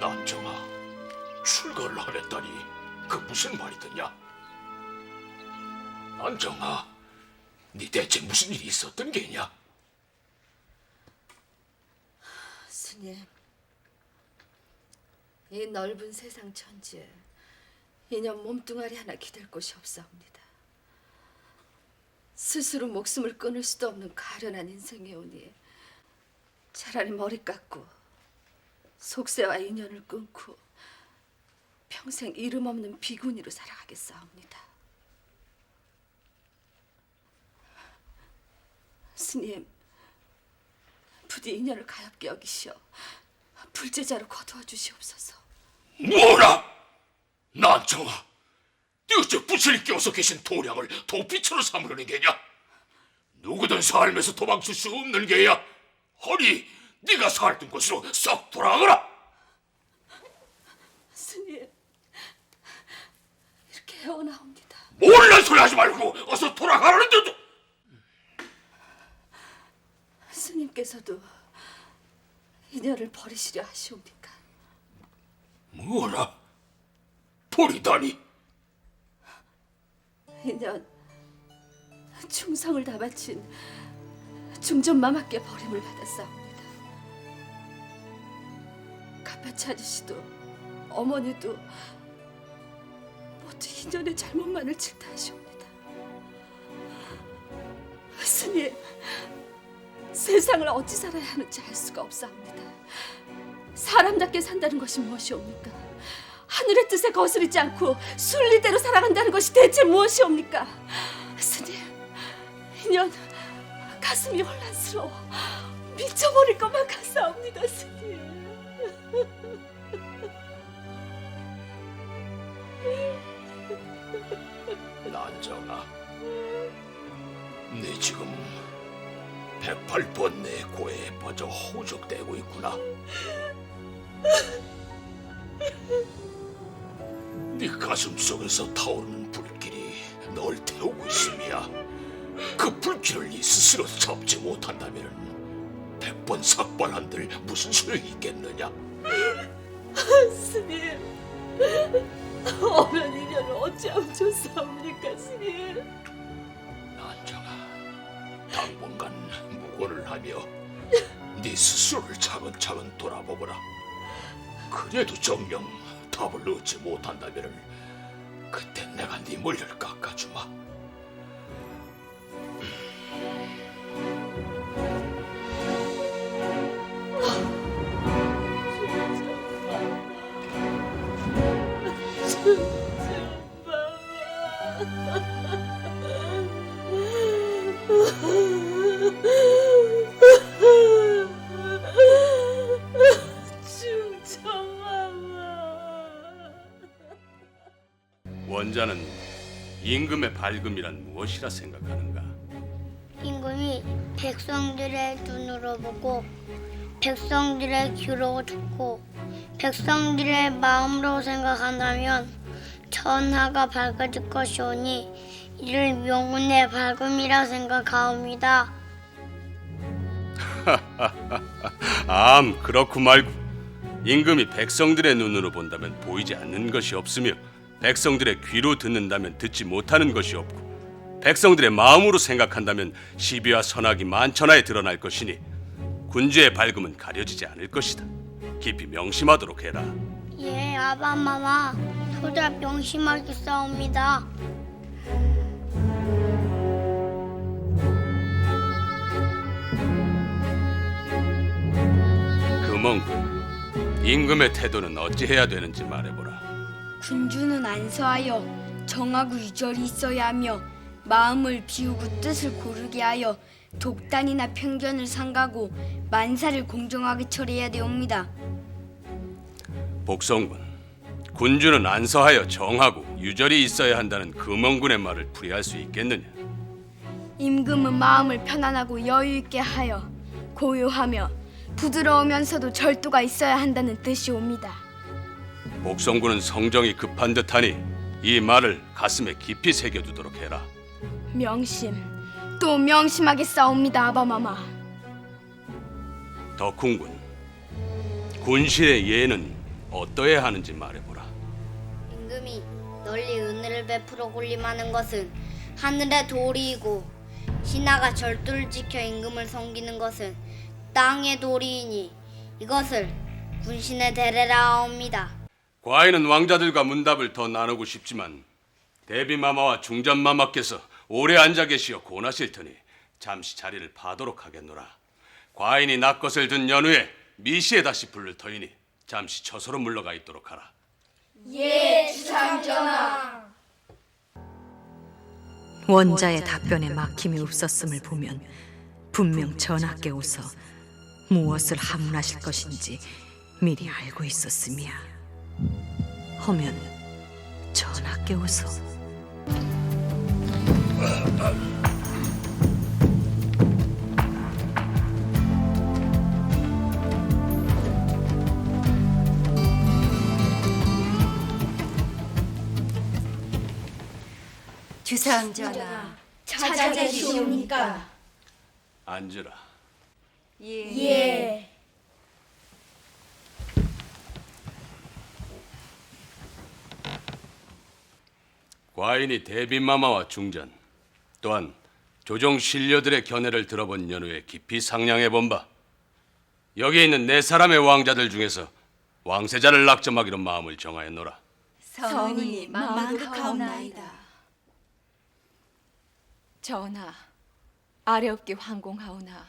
난정아, 출가를 하랬다니 그 무슨 말이더냐? 난정아, 네 대체 무슨 일이 있었던 게냐? 스님, 이 넓은 세상 천지에 이년 몸뚱아리 하나 기댈 곳이 없사옵니다. 스스로 목숨을 끊을 수도 없는 가련한 인생에 오니 차라리 머리 깎고 속세와 인연을 끊고 평생 이름 없는 비구니로 살아가겠사옵니다. 스님, 부디 인연을 가엾게 여기시어 불제자로 거두어 주시옵소서. 뭐라? 난정아, 네 어째 부처를 끼워서 계신 도량을 도피처로 삼으려는 게냐? 누구든 삶에서 도망칠 수 없는 게야. 허니 네가 살던 곳으로 썩 돌아가라. 스님, 이렇게 헤어나옵니다. 몰란 소리 하지 말고 어서 돌아가라는데도. 스님께서도 인연을 버리시려 하시옵니까? 뭐라? 버리다니? 인연 충성을 다 바친 중전마마께 버림을 받았사옵니다. 카파치 아저씨도 어머니도 모두 인연의 잘못만을 질타하시옵니다. 스님, 세상을 어찌 살아야 하는지 알 수가 없사옵니다. 사람답게 산다는 것이 무엇이옵니까? 하늘의 뜻에 거스르지 않고 순리대로 살아간다는 것이 대체 무엇이옵니까? 스님, 인연 가슴이 혼란스러워 미쳐버릴 것만 같사옵니다. 스님. 난정아, 네 지금 108번 내 고에 빠져 호적되고 있구나. 네 가슴 속에서 타오르는 불길이 널 태우고 있으며 그 불길을 네 스스로 잡지 못한다면 100번 삭발한들 무슨 소용이 있겠느냐? 스님, 어른 인연을 어찌하면 좋사옵니까, 스님? 난정아, 당분간 무고를 하며 네 스스로를 차근차근 돌아보거라. 그래도 정녕 답을 얻지 못한다면 그때 내가 네 머리를 깎아주마. 원자는 임금의 밝음이란 무엇이라 생각하는가? 임금이 백성들의 눈으로 보고 백성들의 귀로 듣고 백성들의 마음으로 생각한다면 천하가 밝아질 것이오니 이를 명운의 밝음이라 생각하옵니다. 그렇고 말고 임금이 백성들의 눈으로 본다면 보이지 않는 것이 없으며 백성들의 귀로 듣는다면 듣지 못하는 것이 없고 백성들의 마음으로 생각한다면 시비와 선악이 만천하에 드러날 것이니 군주의 밝음은 가려지지 않을 것이다. 깊이 명심하도록 해라. 예, 아바마마, 소자 명심하겠사옵니다. 금원군, 임금의 태도는 어찌해야 되는지 말해보라. 군주는 안서하여 정하고 유절이 있어야 하며 마음을 비우고 뜻을 고르게 하여 독단이나 편견을 삼가고 만사를 공정하게 처리해야 되옵니다. 복성군, 군주는 안서하여 정하고 유절이 있어야 한다는 금원군의 말을 풀이할 수 있겠느냐? 임금은 마음을 편안하고 여유 있게 하여 고요하며 부드러우면서도 절도가 있어야 한다는 뜻이옵니다. 복성군은 성정이 급한 듯하니 이 말을 가슴에 깊이 새겨두도록 해라. 명심, 또 명심하겠사옵니다, 아바마마. 덕훈군, 군실의 예는 어떠해야 하는지 말해보라. 임금이 널리 은혜를 베풀어 군림하는 것은 하늘의 도리이고 신하가 절도를 지켜 임금을 섬기는 것은 땅의 도리이니 이것을 군신의 대례라 하옵니다. 과인은 왕자들과 문답을 더 나누고 싶지만 대비마마와 중전마마께서 오래 앉아 계시어 고나실 터니 잠시 자리를 파도록 하겠노라. 과인이 낫것을 든 연후에 미시에 다시 부를 터이니 잠시 처소로 물러가 있도록 하라. 원자의 답변에 막힘이 없었음을 보면 분명 전하께오서 무엇을 하문하실 것인지 미리 알고 있었음이야. 허면 전하께오서 주상 전하, 찾아계시옵니까? 앉으라. 예. 과인이 대비마마와 중전 또한 조정 신료들의 견해를 들어본 연후에 깊이 상량해 본 바 여기 있는 네 사람의 왕자들 중에서 왕세자를 낙점하기로 마음을 정하였노라. 성은이 망극하옵나이다. 전하, 아뢰옵게 황공하오나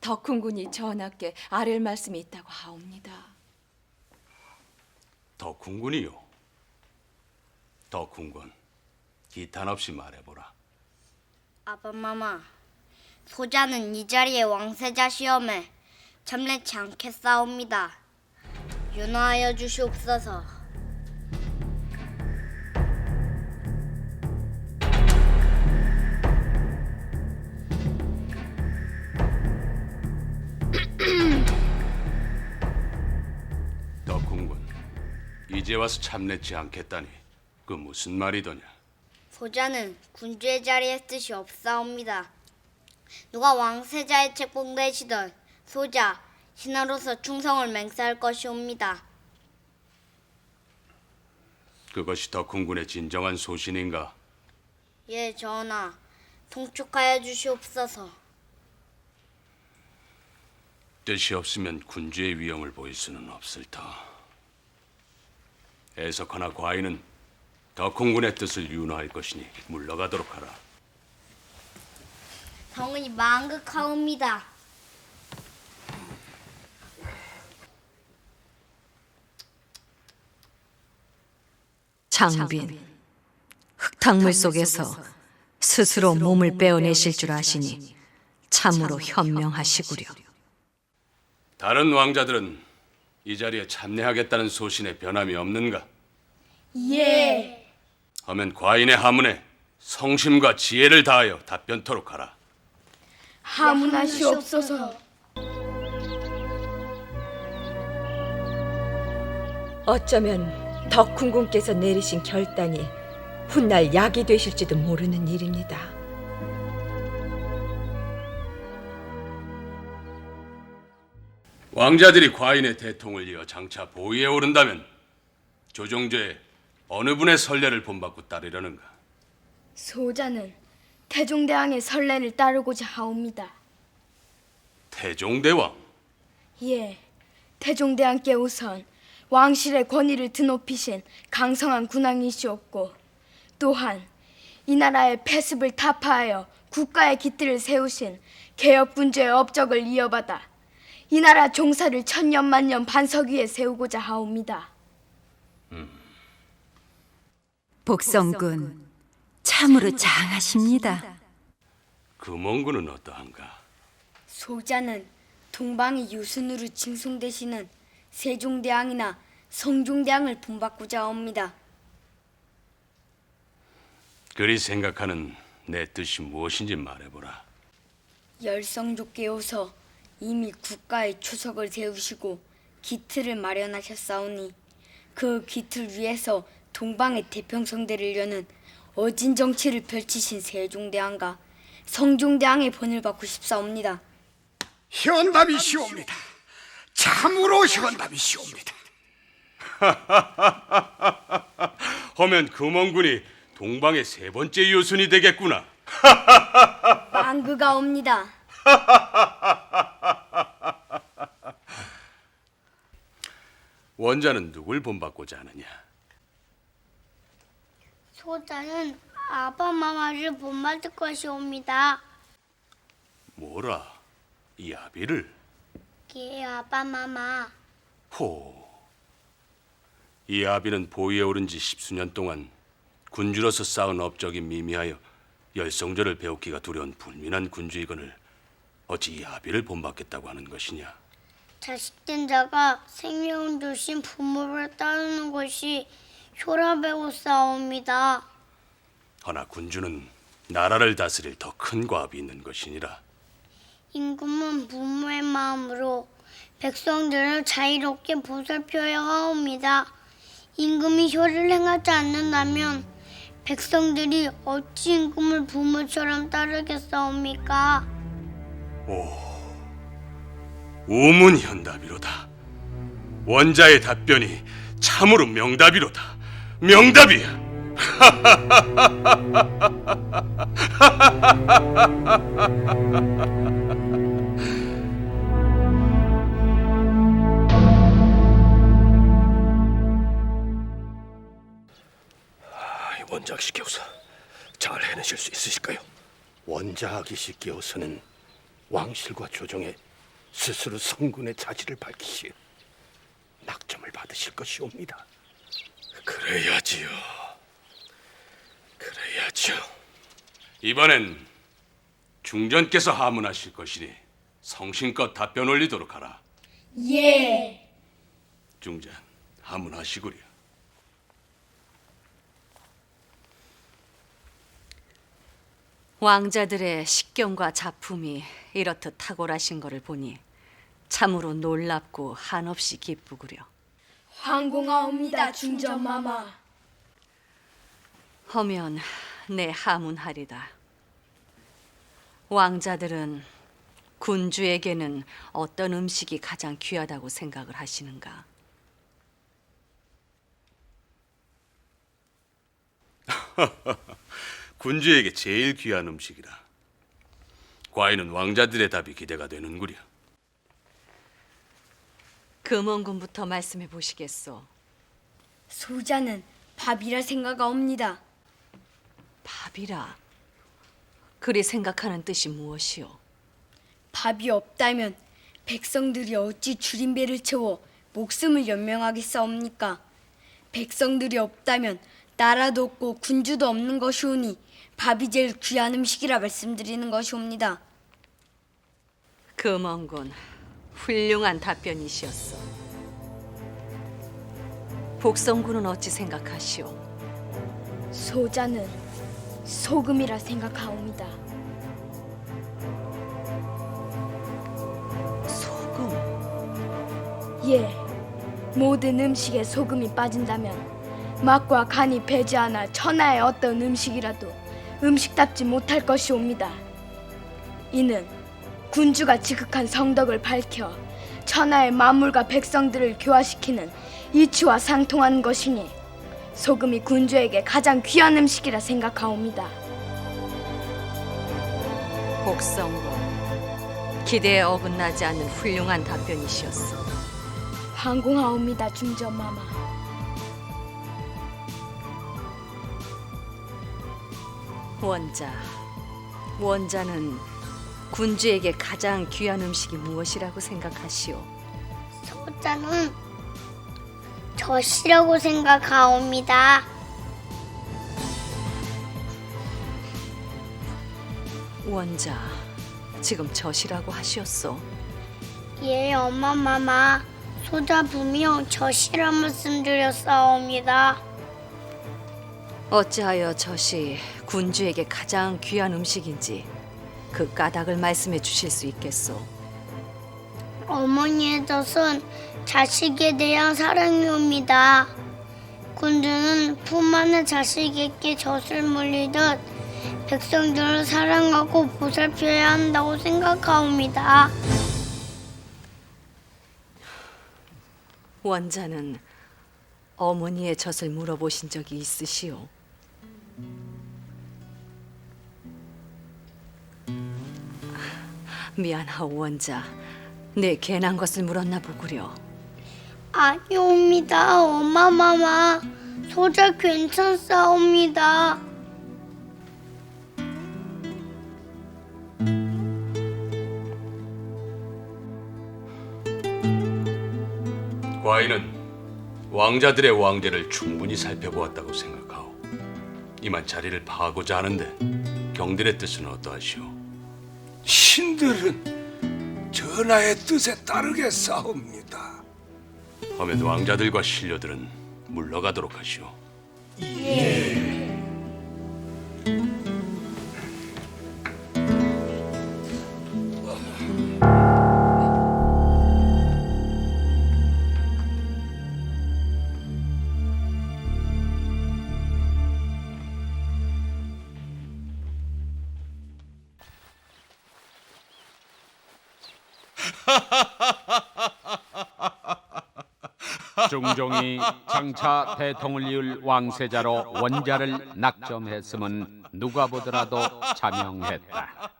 덕훈군이 전하께 아랠 말씀이 있다고 하옵니다. 덕훈군이요. 덕훈군, 기탄 없이 말해보라. 아바마마, 소자는 이 자리에 왕세자 시험에 참례치 않겠사옵니다. 윤화하여 주시옵소서. 덕훈군, 이제 와서 참내지 않겠다니 그 무슨 말이더냐? 소자는 군주의 자리에 뜻이 없사옵니다. 누가 왕세자의 책봉 되시던 소자, 신하로서 충성을 맹세할 것이옵니다. 그것이 덕훈군의 진정한 소신인가? 예, 전하, 통촉하여 주시옵소서. 뜻이 없으면 군주의 위엄을 보일 수는 없을 터. 애석하나 과인은 덕훈군의 뜻을 윤호할 것이니 물러가도록 하라. 성은이 망극하옵니다. 장빈, 흙탕물 속에서 스스로 몸을 빼어내실 줄 아시니 참으로 현명하시구려. 다른 왕자들은 이 자리에 참내하겠다는 소신에 변함이 없는가? 예. 하면 과인의 하문에 성심과 지혜를 다하여 답변토록 하라. 하문하시옵소서. 어쩌면 덕훈군께서 내리신 결단이 훗날 약이 되실지도 모르는 일입니다. 왕자들이 과인의 대통을 이어 장차 보위에 오른다면 조정조의 어느 분의 선례를 본받고 따르려는가? 소자는 태종대왕의 선례를 따르고자 하옵니다. 태종대왕? 예, 태종대왕께 우선 왕실의 권위를 드높이신 강성한 군왕이시옵고 또한 이 나라의 폐습을 타파하여 국가의 깃들을 세우신 개혁군주의 업적을 이어받아 이 나라 종사를 천년만년 반석 위에 세우고자 하옵니다. 복성군, 참으로 장하십니다. 금원군은 어떠한가? 소자는 동방의 유순으로 징송되시는 세종대왕이나 성종대왕을 본받고자 합니다. 그리 생각하는 내 뜻이 무엇인지 말해보라. 열성조께서서 이미 국가의 추석을 세우시고 기틀을 마련하셨사오니 그 기틀 위에서 동방의 태평성대를 여는 어진 정치를 펼치신 세종대왕과 성종대왕의 본을 받고 싶사옵니다. 현답이시옵니다. 참으로 현답이시옵니다. 하면 금원군이 동방의 세 번째 요순이 되겠구나. 망그가 옵니다. 원자는 누굴 본받고자 하느냐? 소자는 아바마마를 본받을 것이옵니다. 뭐라? 이 아비를? 예, 아바마마. 호. 이 아비는 보위에 오른 지 10수년 동안 군주로서 쌓은 업적이 미미하여 열성절을 배우기가 두려운 불민한 군주이거늘 어찌 이 아비를 본받겠다고 하는 것이냐? 자식된 자가 생명을 두신 부모를 따르는 것이 효라배우 싸움이다. 허나 군주는 나라를 다스릴 더 큰 과업이 있는 것이니라. 임금은 부모의 마음으로 백성들을 자유롭게 보살펴야 하옵니다. 임금이 효를 행하지 않는다면 백성들이 어찌 임금을 부모처럼 따르겠사옵니까? 우문현답이로다. 원자의 답변이 참으로 명답이로다. 명답이야. 원작시켜서 잘 해내실 수 있으실까요? 원작이시께서는 왕실과 조정에 스스로 성군의 자질을 밝히시어 낙점을 받으실 것이옵니다. 그래야지요. 그래야죠. 이번엔 중전께서 하문하실 것이니 성심껏 답변 올리도록 하라. 예. 중전 하문하시구려. 왕자들의 식견과 작품이 이렇듯 탁월하신 것을 보니 참으로 놀랍고 한없이 기쁘구려. 황공하옵니다, 중전마마. 허면 내 하문하리다. 왕자들은 군주에게는 어떤 음식이 가장 귀하다고 생각을 하시는가? 군주에게 제일 귀한 음식이라. 과인은 왕자들의 답이 기대가 되는구려. 금원군부터 말씀해 보시겠소. 소자는 밥이라 생각하옵니다. 밥이라. 그리 생각하는 뜻이 무엇이오? 밥이 없다면 백성들이 어찌 줄임배를 채워 목숨을 연명하겠사옵니까? 백성들이 없다면 나라도 없고 군주도 없는 것이오니 밥이 제일 귀한 음식이라 말씀드리는 것이옵니다. 금원군, 훌륭한 답변이시었어. 복성군은 어찌 생각하시오? 소자는 소금이라 생각하옵니다. 소금? 예, 모든 음식에 소금이 빠진다면 맛과 간이 배지 않아 천하의 어떤 음식이라도 음식답지 못할 것이옵니다. 이는 군주가 지극한 성덕을 밝혀 천하의 만물과 백성들을 교화시키는 이치와 상통하는 것이니 소금이 군주에게 가장 귀한 음식이라 생각하옵니다. 복성군, 기대에 어긋나지 않는 훌륭한 답변이시었어. 황공하옵니다, 중전마마. 원자는 군주에게 가장 귀한 음식이 무엇이라고 생각하시오? 소자는 젖이라고 생각하옵니다. 원자, 지금 젖이라고 하시었소? 예, 엄마마마. 소자 분명 젖이라 말씀드렸사옵니다. 어찌하여 젖이 군주에게 가장 귀한 음식인지 그 까닭을 말씀해 주실 수 있겠소? 어머니의 젖은 자식에 대한 사랑이옵니다. 군주는 품 안의 자식에게 젖을 물리듯 백성들을 사랑하고 보살펴야 한다고 생각하옵니다. 원자는 어머니의 젖을 물어보신 적이 있으시오? 미안하오 원자. 내 괜한 것을 물었나 보구려. 아니옵니다. 엄마 마마 소자 괜찮사옵니다. 과인은 왕자들의 왕대를 충분히 살펴보았다고 생각하오. 이만 자리를 파하고자 하는데 경들의 뜻은 어떠하시오? 신들은 전하의 뜻에 따르겠사옵니다. 하면 왕자들과 신료들은 물러가도록 하시오. 중종이 장차 대통을 이을 왕세자로 원자를 낙점했음은 누가 보더라도 자명했다.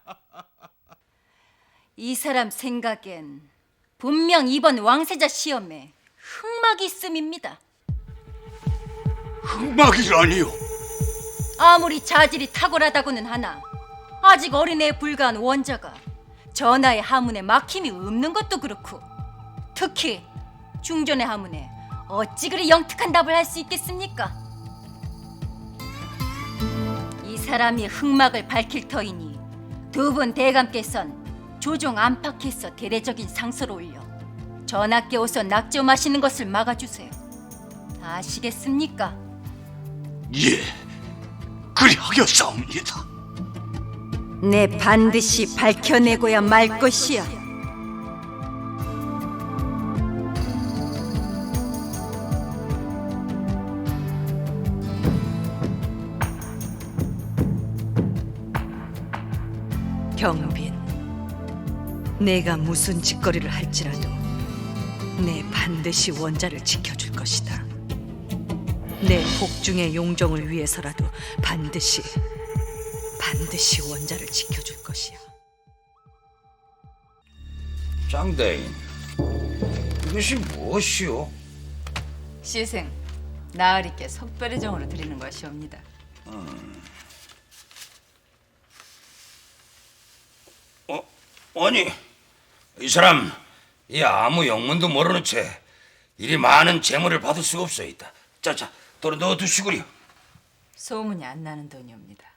이 사람 생각엔 분명 이번 왕세자 시험에 흑막이 있음입니다. 흑막이라니요? 아무리 자질이 탁월하다고는 하나 아직 어린애에 불과한 원자가 전하의 하문에 막힘이 없는 것도 그렇고, 특히 중전의 하문에 어찌 그리 영특한 답을 할 수 있겠습니까? 이 사람이 흑막을 밝힐 터이니 두 분 대감께선 조종 안팎에서 대대적인 상소를 올려 전하께 오서 낙점하시는 것을 막아주세요. 아시겠습니까? 예, 그리하겠사옵니다. 내 반드시 밝혀내고야 말 것이야. 경빈, 내가 무슨 짓거리를 할지라도 내 반드시 원자를 지켜줄 것이다. 내 복중의 용정을 위해서라도 반드시 원자를 지켜줄 것이야. 장대인, 이것이 무엇이오? 시생, 나으리께 석별의 정으로 드리는 것이옵니다. 아니, 이 사람 이 아무 영문도 모르는 채 이리 많은 재물을 받을 수가 없어이다. 자자, 도로 넣어두시구려. 소문이 안 나는 돈이옵니다.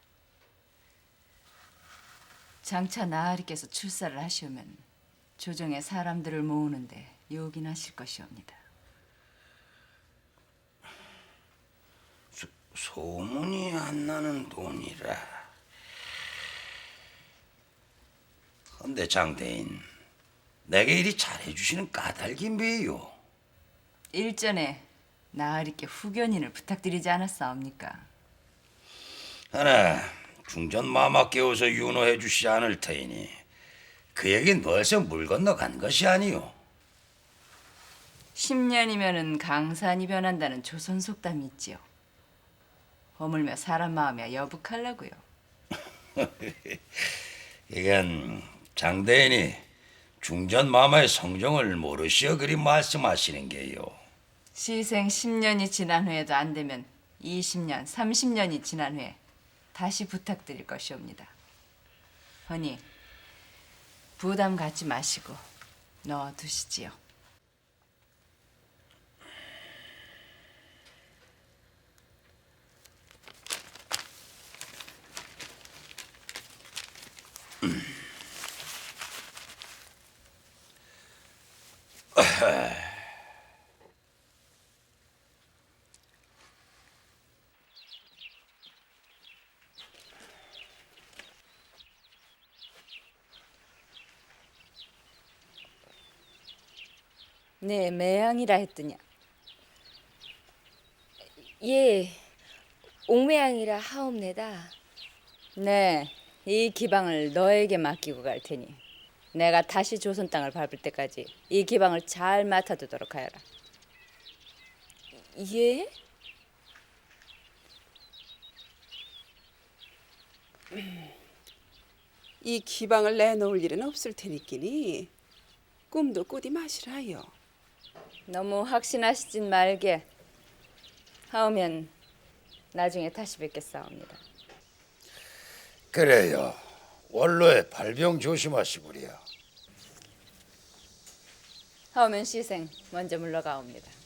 장차 나으리께서 출사를 하시오면 조정의 사람들을 모으는데 요긴하실 것이옵니다. 소문이 안 나는 돈이라. 근데 장대인, 내게 이리 잘해주시는 까닭이 뭐요? 일전에 나으리께 후견인을 부탁드리지 않았사옵니까? 하나 중전 마마 깨워서 윤호해 주시지 않을 터이니 그에겐 벌써 물 건너간 것이 아니오. 10년이면은 강산이 변한다는 조선 속담이 있지요. 허물며 사람 마음이야 여북하려고요. 이건 장대인이 중전 마마의 성정을 모르시어 그리 말씀하시는 게요. 시생 10년이 지난 후에도 안 되면 20년, 30년이 지난 후에 다시 부탁드릴 것이옵니다. 허니 부담 갖지 마시고 넣어두시지요. 네, 매양이라 했더냐. 예, 옥매양이라 하옵내다. 네, 이 기방을 너에게 맡기고 갈 테니 내가 다시 조선 땅을 밟을 때까지 이 기방을 잘 맡아두도록 하여라. 예? 이 기방을 내놓을 일은 없을 테니끼니 꿈도 꾸디 마시라요. 너무 확신하시진 말게. 하오면 나중에 다시 뵙겠사옵니다. 그래요. 원로의 발병 조심하시구려. 하오면 시생 먼저 물러가옵니다.